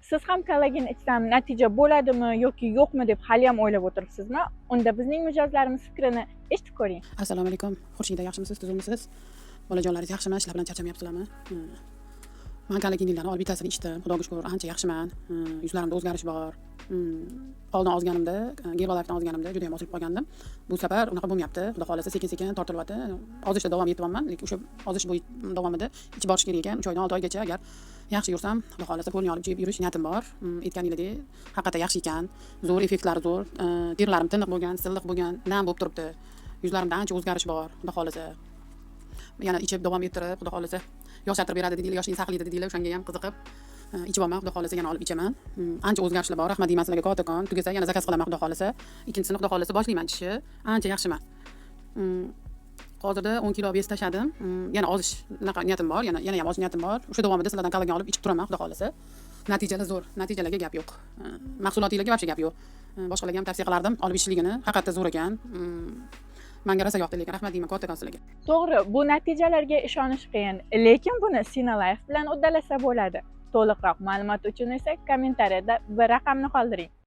Siz ham kollagen ichsam natija bo'ladimi yoki yo'qmi deb hali ham o'ylab o'tiribsizmi? Unda bizning mijozlarimiz fikrini eshitib ko'ring. Assalomu alaykum. Xurshida, yaxshimisiz, tuzukmisiz? Bolajonlaringiz yaxshimi? Ishlar bilan charchamayapsizlarmi? Men kollagenlarni olib bittasini ichdim. Xudoga shukr, ancha yaxshiman. Yuzlarimda o'zgarish bor. Oldin ozganimda, Gerbalife'dan ozganimda juda ham osilib qolgandim. Bu safar unaqa bo'lmayapti. Xudo xolasa sekin-sekin tortilyapti. Ozishda davom etyapman, lekin o'sha ozish bo'yi davomida ichib borish kerak ekan. 3 oydan 6 oygacha agar yaxshi yursam, xudo xolasa polni olib jeb yurish niyatim bor. Aytganinglardek, haqiqatan yaxshi ekan. Zo'r effektlari zo'r. Terlarim tiniq bo'lgan, silliq bo'lgan, nam bo'lib turibdi. Yuzlarimda ancha o'zgarish bor, xudo xolasa. Yana ichib davom ettirib, xudo xolasa yoshlattirib beradi dedilar, yoshlikni saqlaydi dedilar, o'shanga ham qiziqib ichib olman, xudo xolasa yana olib ichaman. Ancha o'zgarishlar bor. Rahmat deyman sizlarga kattakon. Tugasa yana zakaz qilaman, xudo xolasa. Ikkinchisini xudo xolasa boshlayman ichishni. Ancha yaxshiman. Hozirda 10 kilo vес tashladim. Yana ozish niyatim bor, yana ham ozish niyatim bor. O'sha davomida sizlardan kollagen olib ichib turaman, xudo xolasa. Natijalar zo'r. Natijalarga gap yo'q. Mahsulotinglarga vobshe gap yo'q. Boshqalarga ham tavsiya qilardim, olib ichishligini. Haqiqatda zo'r ekan. Menga rosa yoqdi, lekin rahmat deyman kattakon sizlarga. To'g'ri, bu natijalarga ishonish qiyin, lekin buni Sinalife bilan uddalasa bo'ladi. To'liqroq ma'lumot uchun esa kommentariyada bir raqamni qoldiring.